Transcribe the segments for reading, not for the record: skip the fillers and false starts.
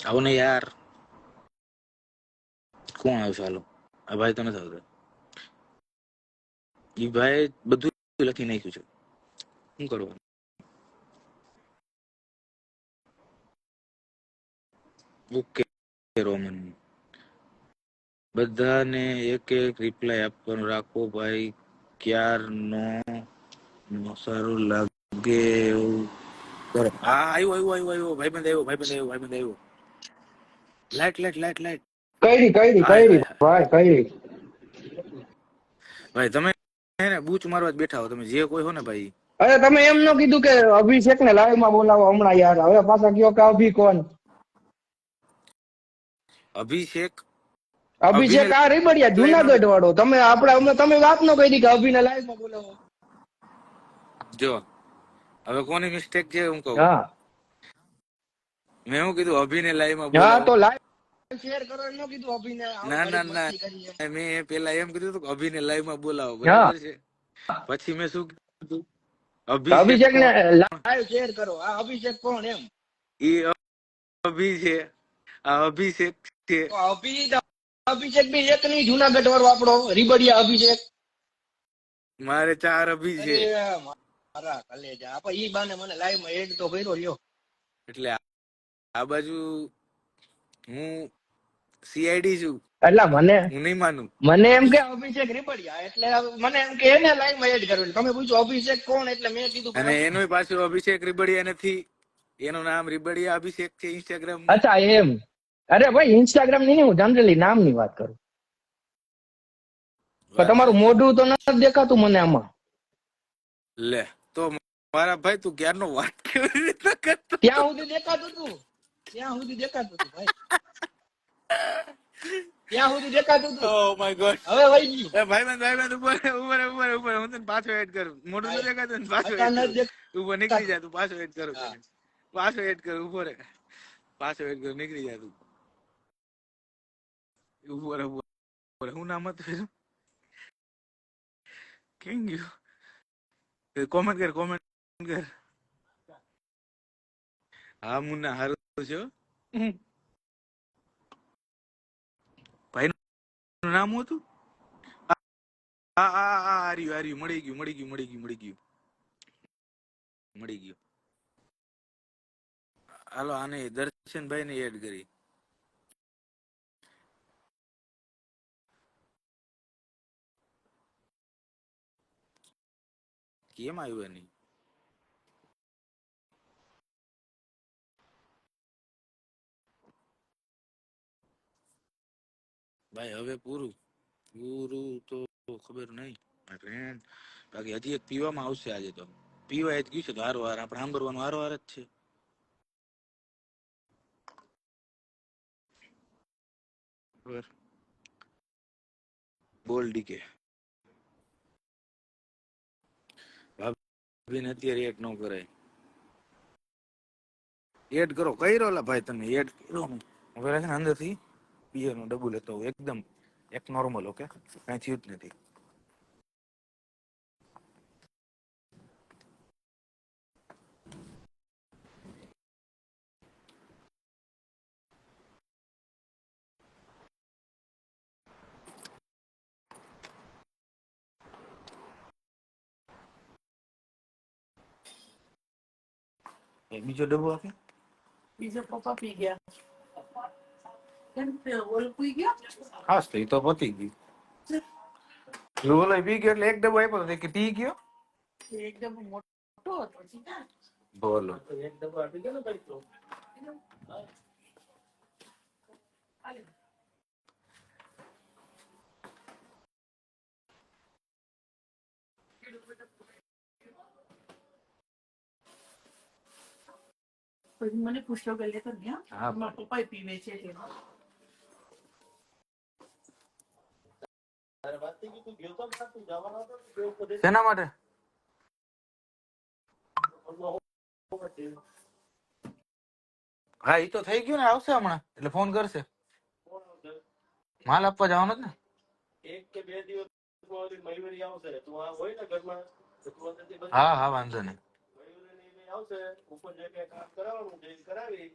આવો ને યાર, કોણ આવશે? હાલો, આ ભાઈ તો નથી આવતા. એ ભાઈ બધું લખી નાખ્યું છે, શું કરવાનું? ઓકે રોમન, બધાને એક એક રિપ્લાય આપવાનું રાખો ભાઈ. ક્યાર નો સારું લાગે એવું કરો. હા, આવ્યો આવ્યો આવ્યો આવ્યો ભાઈબંધ આવ્યો ભાઈબંધ આવ્યો ભાઈબંધ આવ્યો. Light light light light. કઈરી હાય હાય હાય ભાઈ કઈરી. ભાઈ તમે એને બૂચ મારવા જ બેઠા હો, તમે જે કોઈ હો ને ભાઈ. અરે તમે એમ ન કીધું કે અભિષેક ને લાઈવ માં બોલાવો હમણાં યાર, હવે પાછા કયો કે અભી કોણ? અભિષેક અભિને અભિષેક આ રીબડિયા લાઈવ માં જુનાગઢ વાળો. તમે તમે વાત ન કરી કે અભિને લાઈવ માં બોલાવો. જો હવે કોની મિસ્ટેક છે હું કહું. હા મેં શું કીધું? અભિને લાઈવ માં હા બોલાવો. તો લાઈવ શેર કરો એમ ન કીધું અભિને આવો ના ના ઘડીક ના, મસ્તી કરીએ. મેં પેલા એમ કીધું હતું કે અભિને લાઈવ માં બોલાવો, હા બરાબર છે. પછી મેં શું કીધું? અભિષેક અભિષેક ને કોણ? લાઈવ શેર કરો. આ અભિષેક કોણ એમ? એ અભિ છે, આ અભિષેક છે. તો અભિષેક બી એક નહીં, જુનાગઢ વાળો આપણો રીબડિયા અભિષેક. મારે 4 અભિ છે. અરે મારા કલેજા, આપણે ઈ બાને મને લાઈવ માં એડ તો કર્યો લ્યો. એટલે આ બાજુ હું સીઆઈડી છું, એટલે હું નહીં માનું. મને એમ કે અભિષેક રીબડિયા, એટલે મને એમ કે એને લાઈવ માં એડ કર્યો. તમે પૂછો અભિષેક કોણ, એટલે મેં કીધું કે અને અભિષેક. એનો પાછું અભિષેક રીબડિયા નથી, એનું નામ રીબડિયા અભિષેક છે ઇન્સ્ટાગ્રામ માં. અચ્છા એમ. અરે ભાઈ ઇન્સ્ટાગ્રામ ની નહીં, હું જનરલી નામ ની વાત કરું. પણ વાત તમારું સાચી. મોઢું તો નથી દેખાતું મને આમાં. લે તો મારા ભાઈ તું ક્યારનો વાત કેવી રીતે કરતો? ત્યાં સુધી દેખાતું હતું, ત્યાં સુધી દેખાતું હતું ભાઈ, ત્યાં સુધી દેખાતું હતું. Oh my God. હવે વહી ગયું. એ ભાઈબંધ ઉપર ઉપર ઉપર ઉપર, હું તને પાછો એડ કરું. મોઢું તો દેખાતું ને, પાછો એડ અત્યારે કરું. નથી ઉપર નીકળી જા, દેખાતું. તું પાછો એડ કરું હા તને. પાછો એડ કરું ઉપર, પાછો એડ કરું, નીકળી જા તું ઉપર ઉપર. શું નામ હતું એનું? કેમ ગયું? કોમેન્ટ કર, કોમેન્ટ કર. હા મુન્ના હારું છે. ભાઈ નું નામ શું હતું? હા હા હા, હાર્યું હાર્યું, મળી ગયું મળી ગયું મળી ગયું મળી ગયું મળી ગયું. હાલો આને દર્શનભાઈ ને એડ કરી. કેમ આવ્યું નહીં? ભાઈ હવે પૂરું પૂરું તો ખબર નહીં ફ્રેન્ડ. બાકી હજી એક પીવામાં આવશે આજે, તો પીવા જ ગયું છે તો હારો વાર આપણે સાંભળવાનું હારો વાર જ છે. બોલ ડીકે ભાભીને અત્યારે એડ ન કરાય. એડ કરો, કર્યો લા ભાઈ, તને એડ કર્યો ને. હવે છે ને અંદરથી પિયર નું ડબ્બુ લેતો એકદમ એક નોર્મલ. ઓકે, કઈ થયું જ નથી. બીજો ડબ્બો આપે. બીજો પપ્પા પી ગયા. હા તો એ તો પતી ગયું. ઓલો પી ગયો એટલે એક ડબ્બો આપ્યો તો કે પી ગયો. એક ડબ્બો મોટો હતો. બોલો એક ડબ્બો આપી ગયો ને ભાઈ તો. પછી મને પૂછતો કે લેતો ગયા. હા મારા પપ્પા પીવે છે. શેના માટે? હા એ તો થઈ ગયું ને, આવશે હમણાં એટલે ફોન કરશે. માલ આપવા જવાનો જ ને. એક કે બે દિવસ મયુરી આવશે. તું આ હોય ને ઘરમાં. હા હા વાંધો નહીં. આવશે ઉપર જે કામ કરાવવાનું છે કરાવી.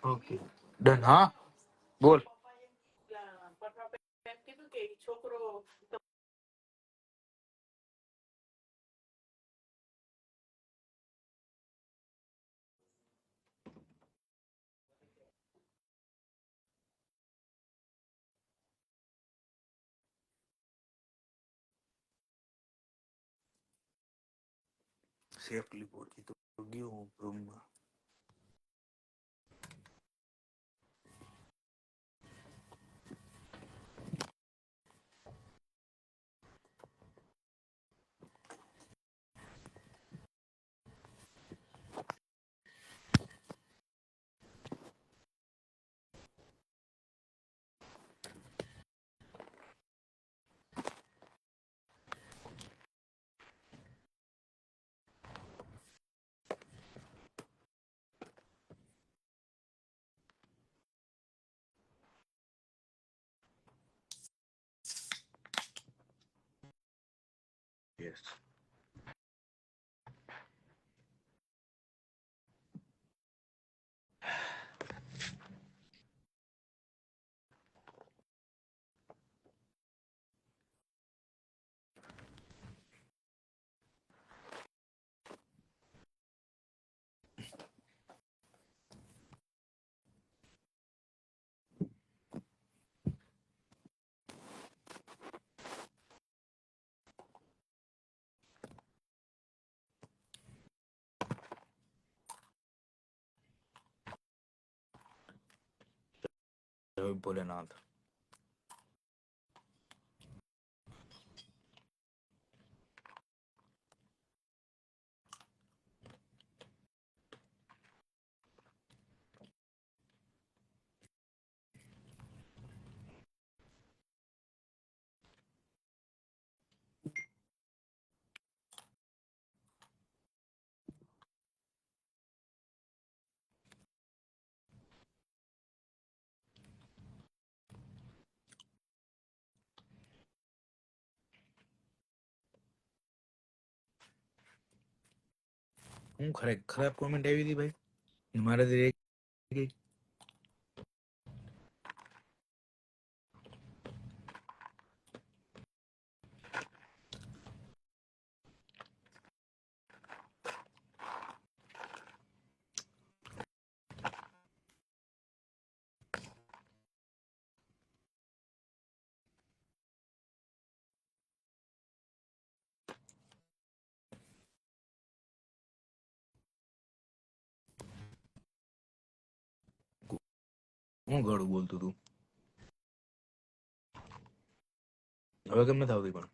Okay done. હા બોલ. સેફલી પહોંચી તો ગયો હું રૂમમાં. યસ. જય ભોલેનાથ. હું ખરાબ કોમેન્ટ આવી હતી ભાઈ મારાથી રહી ગઈ. હું ગળું બોલતું તું હવે કેમ નથી આવતી પણ.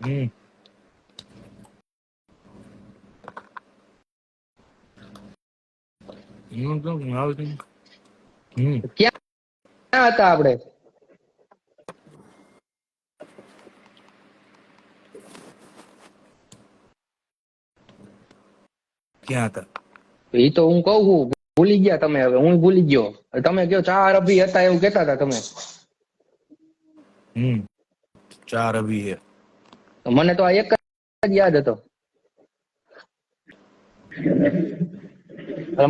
હમ હું તો આવતી. ક્યાં હતા આપણે? ક્યાં હતા? એ તો હું કહું છું ભૂલી ગયા તમે, હવે હું ભૂલી ગયો. તમે કયો 4 અભી હતા એવું કેતા હતા તમે. 4 અભી હે. મને તો આ એક જ યાદ હતો.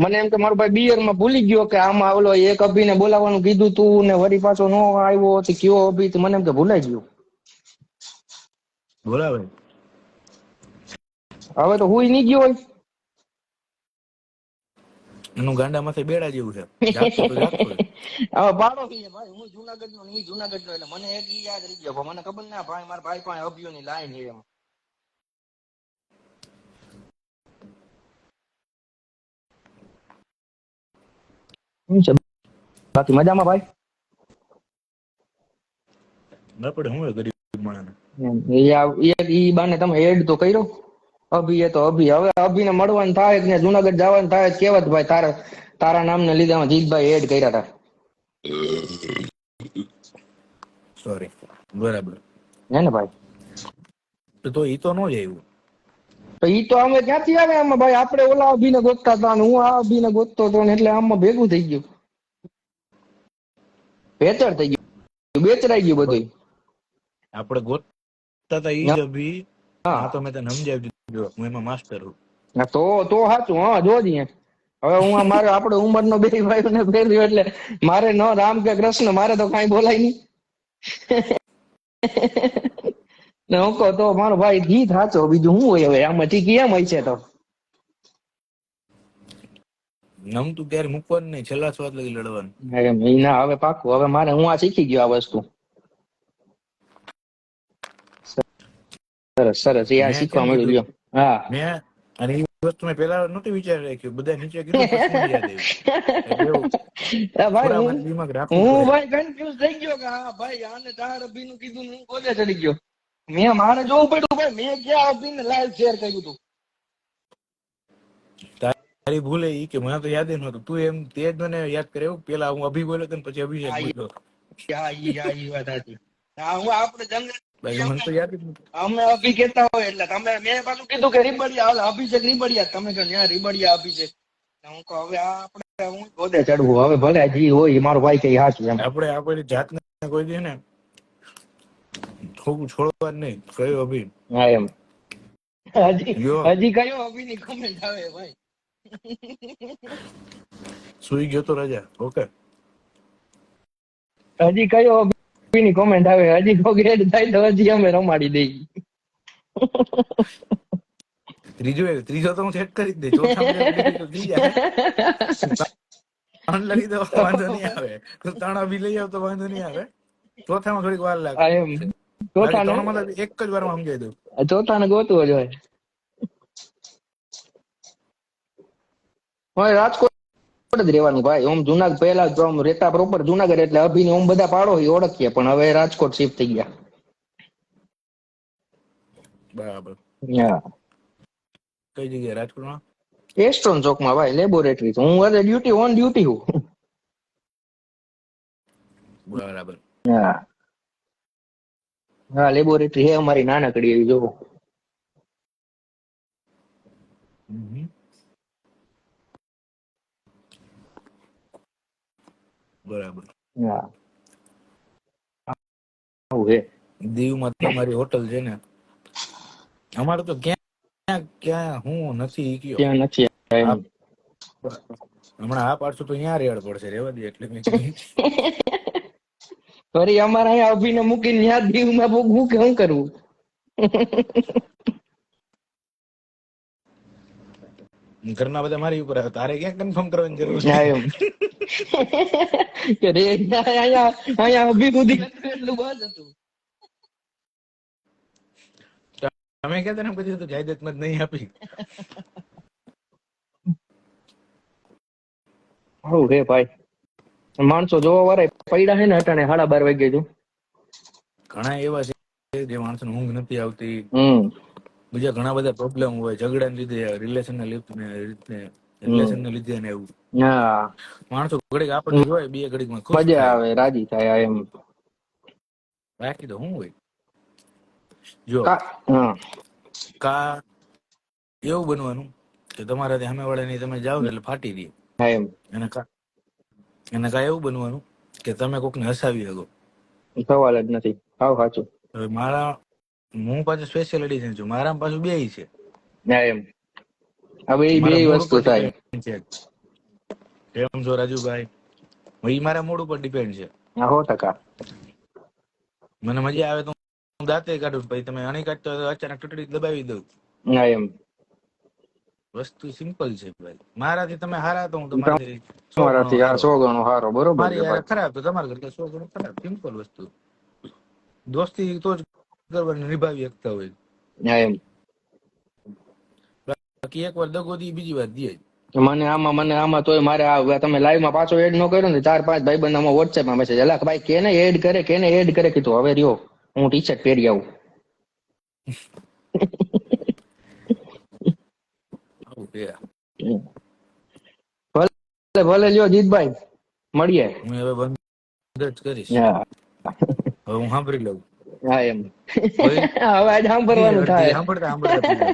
મને એમ કે મારો ભાઈ બિયર માં ભૂલી ગયો કે આમાં ઓલો એક અભી ને બોલાવવાનું કીધું તું ને વળી પાછો નો આવ્યો તો કયો અભી, તો મને એમ કે ભૂલાઈ ગયું. બરાબર. હવે તો હુઈ નહીં ગયો હોય. એનું ગાંડામાંથી બેડા જેવું છે, જાગતો તો જાગતો હોય. હવે પાડો ભાઈ, હું જુનાગઢ નો નહીં, જુનાગઢ નો, એટલે મને એક ઈ યાદ રહી ગયો. મને ખબર ના ભાઈ, મારા ભાઈ પાસે અભિયોની લાઈન છે એમ. શું છે બાકી મજામાં ભાઈ? ના પડે હું ગરીબ માણસ. ઈ બાને તમે એડ તો કર્યો. અભી એ તો અભી, હવે અભી ને મળવાનું થાય ને જુનાગઢ જવાનું થાય, કેવત ભાઈ તારા નામ ને લીધે જીતભાઈ એડ કર્યા હતા. સોરી. બરાબર હે ને ભાઈ? તો ઈ તો નો જ આવ્યું. તો ઈ તો અમે ક્યાંથી આવે આમાં ભાઈ? આપણે ઓલા અભી ને ગોતતા હતા, હું આ અભી ને ગોતતો હતો, એટલે આમાં ભેગું થઈ ગયું, ભેચર થઈ ગયું, બેચરાઈ ગયું બધું. આપણે ગોતતા હતા ઈ જ અભી. હા તો મેં તને સમજાવી દીધું, હું એમાં માસ્ટર છું. તો સાચું. હા જોજી, હવે હું મારે આપણે ઉંમરનો બે ભાઈઓ ને ફેરવ્યો, એટલે મારે ન રામ કે કૃષ્ણ, મારે તો કઈ બોલાય નહીં. ને હું કહું તો મારો ભાઈ ગીત સાચો, બીજું શું હોય હવે આમાં? ઠીક એમ હોય છે તો નમતું ત્યારે મૂકવાનું નહીં, છેલ્લા સ્વાદ લગી લડવાનું. એમ ના, હવે પાકું. હવે મારે હું આ શીખી ગયો આ વસ્તુ. સરસ સરસ, એ આ શીખવા મળ્યું. હા મેં અને એ વસ્તુ મેં પેલા નહોતી વિચારી રાખ્યું, બધા નીચે કીધું પછી મને યાદ આવ્યું. હું ભાઈ કન્ફ્યુઝ થઈ ગયો કે હા ભાઈ આને 4 અભી નું કીધું, હું કોને ચડી ગયો. મેં મારે જોવું પડ્યું ભાઈ, મેં ક્યાં અભી ને લાઈવ શેર કર્યું હતું. તારી ભૂલે ઈ કે મને તો યાદ નહોતું, તું એમ તે જ મને યાદ કરે. પેલા હું અભી બોલ્યો તો પછી અભિષેક બોલ્યો. ઈ વાત હતી. હા, હું આપણે જનરલ મને તો યાદ જ નથી. અમે અભી કેતા હોય એટલે તમે, મેં પાછું કીધું કે રીબડિયા, હાલ અભિષેક રીબડિયા, તમે કહો ત્યાં રીબડિયા અભિષેક. હું કહું હવે આપણે હું ગોદે ચડવું, હવે ભલે જી હોય મારો ભાઈ કઈ હાચું એમ. આપણે આપણી જાતને કોઈ દે ને છોડવા જ નહીં. કયો અભી? હા એમ. હજી કયો અભી ની કમેન્ટ આવે ભાઈ? સુઈ ગયો તો રજા. ઓકે, હજી કયો અભી ની કોમેન્ટ આવે? હજી કોઈ ગ્રેડ થાય તો હજી અમે રમાડી દઈ. ત્રીજો તો હું સેટ કરી જ દે. ચોથા લઈ દો, વાંધો નહીં આવે. 3 અભી લઈ આવ તો વાંધો નહીં આવે. ચોથામાં થોડીક વાર લાગે. ચોથા એક જ વારમાં સમજાઈ દઉં. ચોથા ને ગોતવો જોઈએ. રાજકોટ જ રહેવાનું ભાઈ. ઓમ જુનાગઢ પહેલા રહેતા પ્રોપર જુનાગઢ, એટલે અભી ને ઓમ બધા પાડો ઓળખીએ, પણ હવે રાજકોટ શિફ્ટ થઈ ગયા. બરાબર. કઈ જગ્યાએ રાજકોટમાં? એસ્ટ્રોન ચોકમાં ભાઈ, લેબોરેટરી. હું આજે ડ્યુટી ઓન ડ્યુટી હું. બરાબર. હા લેબોરેટરી હે અમારી નાનકડી એવી, જોવો. બરાબર. હા આવું હે. દીવમાં તમારી હોટલ છે ને? અમારે તો ક્યાં ક્યાં હું નથી કયો. ત્યાં નથી. હમણાં આ પાડશું તો અહીંયા રેડ પડશે, રેવા દે. એટલે મેં કીધું ફરી અમારે અહીંયા અભિને મૂકીને ત્યાં દીવમાં ભોગવું કે શું કરવું? ઘરના બધા મારી ઉપર આવે, તારે ક્યાં કન્ફર્મ કરવાની જરૂર છે? કે રે અહીંયા અભી સુધી એટલું બસ હતું. તમે કહેતા ને પછી તો જાયદાદ માં નહીં આપી. હવ રે ભાઈ, માણસો જોવા વાળા પડ્યા છે ને અટાણે 12:30 વાગે જો. ઘણા એવા છે જે માણસોને ઊંઘ નથી આવતી. બીજા ઘણા બધા પ્રોબ્લેમ હોય, ઝઘડાને લીધે, રિલેશન ને લીધે ને એવું. માણસો ઘડીક આપણને જોય, 2 ઘડીકમાં ખુશ મજા આવે, રાજી થાય એમ. બાકી તો શું હોય? જો કા એવું બનવાનું કે તમારા સામે વાળા ની તમે જાઓ એટલે ફાટી દે. હા એમ એને એને કાંઈ એવું બનવાનું કે તમે કોકને હસાવી શકો. સવાલ જ નથી. હાવ સાચું. હવે હું પાછું સ્પેશિયલ એડિશન છું, મારામાં પાછું બે છે. હા એમ હવે એ બે મારા મૂડ વસ્તુ ઉપર થાય. ડિપેન્ડ છે. કેમ છો રાજુભાઈ? એ મારા મૂડ ઉપર ડિપેન્ડ છે. હા 100%. મને મજા આવે તો હું દાંતે કાઢું, પછી તમે અણી કાઢતો અચાનક ટૂટડી દબાવી દઉં. હા એમ વસ્તુ સિમ્પલ છે ભાઈ. મારાથી તમે હારા તો હું તમારાથી 100 ગણો તમારાથી આ હારો. 100 ગણો હારો. બરોબર મારી છે યાર ભાઈ. ખરાબ તો તમારા કરતા 100 ગણો ખરાબ. સિમ્પલ વસ્તુ. દોસ્તી તો જ કરવાની, નિભાવી શકતા હોય. હા એમ બાકી એક વાર દગો દી, બીજી વાર દે. મને આમાં તોય મારે તમે લાઈવ માં પાછો એડ નો કર્યો ને, 4-5 ભાઈબંધ આમાં WhatsApp માં મેસેજ, અલા ભાઈ કેને એડ કરે કીધું હવે રહ્યો હું ટી શર્ટ પહેરી આવું. આવું છે. ભલે ભલે લ્યો જીતભાઈ, મળીએ. હું હવે બંધ જ કરીશ. હા હવે હું સાંભળી લઉં. હા એમ પછી હવે આજ સાંભળવાનું અડધી થાય. સાંભળતા સાંભળતા પી લઉં.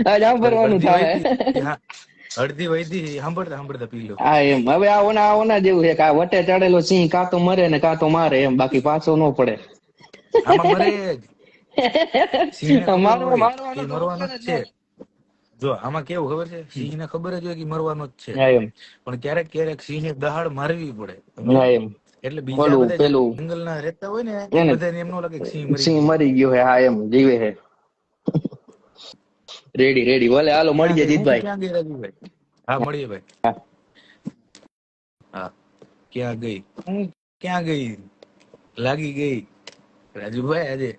આજ પછી સાંભળવાનું અડધી થાય. વહીતી, હા, અડધી વહીતી સાંભળતા સાંભળતા પી લઉં. હા એમ હવે આઓના જેવું છે કે આ વટે ચડેલો સિંહ કાં તો મરે ને કાં તો મારે, એમ બાકી પાછો ન પડે. આમાં મરે જ. સિંહને ખબર હોય કે મારવાનો તો મરવાનો ઓપ્શન જ જ છે. નથી. જો આમાં કેવું ખબર છે, સિંહને ખબર જ હોય કે મરવાનો જ છે, હા એમ પણ ક્યારેક ક્યારેક સિંહને દહાડ મારવી પડે, સમજ્યો? હા એમ એટલે બીજા ઓલું બધા પેલું જંગલના રહેતા હોય ને, એ એને બધાને એમ ન લાગે કે સિંહ મરી સિંહ ગયો. મરી ગયો હે. હા એમ જીવે હે. રેડી રેડી ભલે હાલો ક્યાં મળીએ ગઈ, હું જીતભાઈ. ક્યાં ગઈ રાજુભાઈ? હા મળીએ ભાઈ. હા, ક્યાં ગઈ, હું ક્યાં ગઈ? લાગી ગઈ રાજુભાઈ આજે.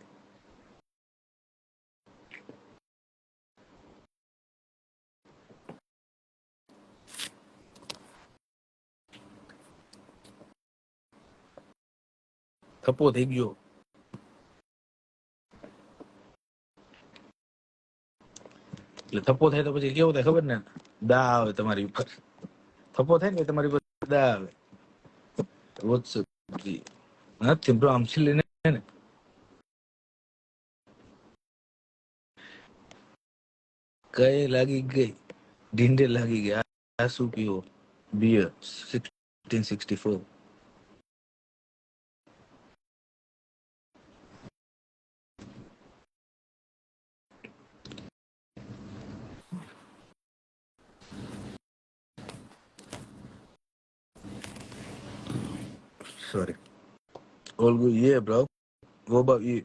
થપ્પો થઈ ગયો. એટલે થપ્પો થાય તો પછી કેવું થાય ખબર ને? દા આવે તમારી ઉપર. થપ્પો થાય ને તમારી ઉપર દા આવે. નથી બ્રો, આમ છેલ્લે ને કઈ લાગી ગઈ, ઢીંડે લાગી ગઈ. આ શું પીવો? Beer 1664. Sorry. All good, yeah, bro. What about you?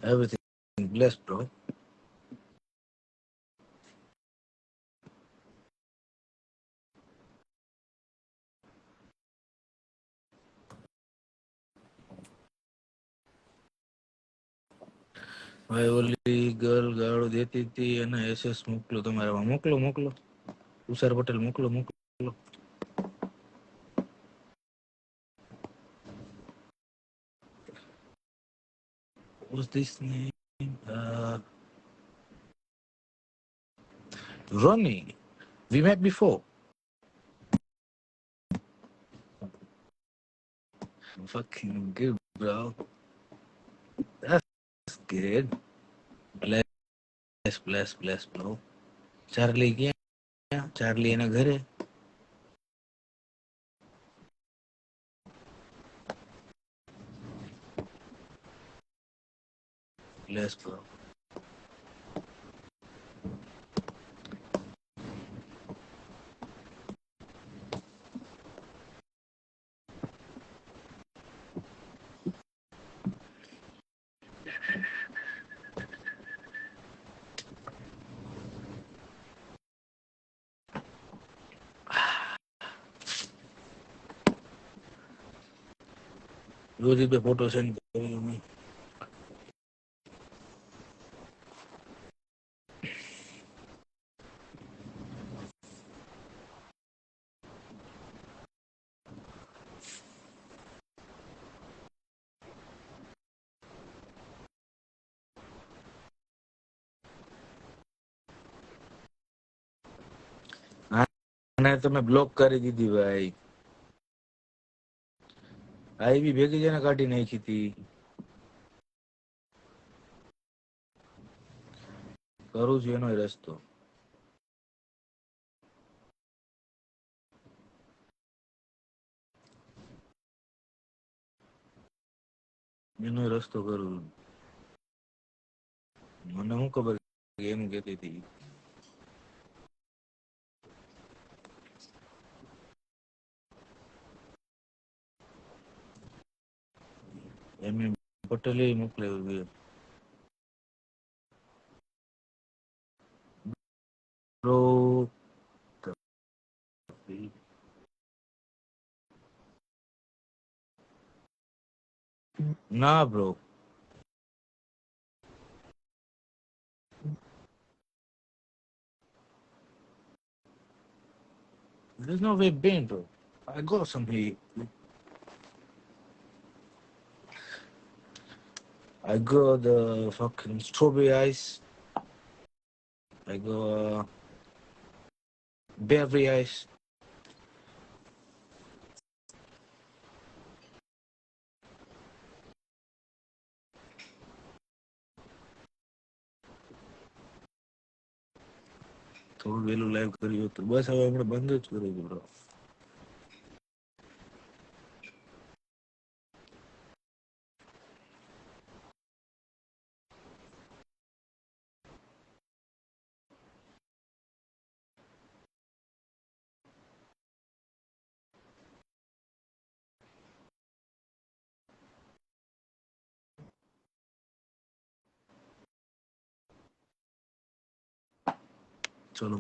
Everything blessed, bro. ભાઈ ઓલી ગર્લ ગાળો દેતી હતી અને એસએસ મોકલો તમારામાં. મોકલો મોકલો. તુષાર પટેલ મોકલો મોકલો. What's this name? Ronnie. We met before. Fucking good, bro. That's good. Bless, bro. Charlie ક્યાં? ચાર્લી એના ઘરે. Bless, bro. રોજી पे फोटो सेंड करेंगे. આને તમે બ્લોક કરી દીધી ભાઈ. આવી ભેગી જઈને કાઢી નાખી હતી. કરું છું એનો રસ્તો. એનો રસ્તો કરું. મને શું ખબર કે એમ કેતી હતી. એમ પટેલે મોકલાવ્યું બ્રો. ના bro. There's no way been, bro. I got some heat. I got the fucking strawberry ice. I got berry ice. થોડું વહેલું લાઈવ કર્યું હતું. બસ હવે આપણે બંધ જ કર્યું બ્રો. ચલો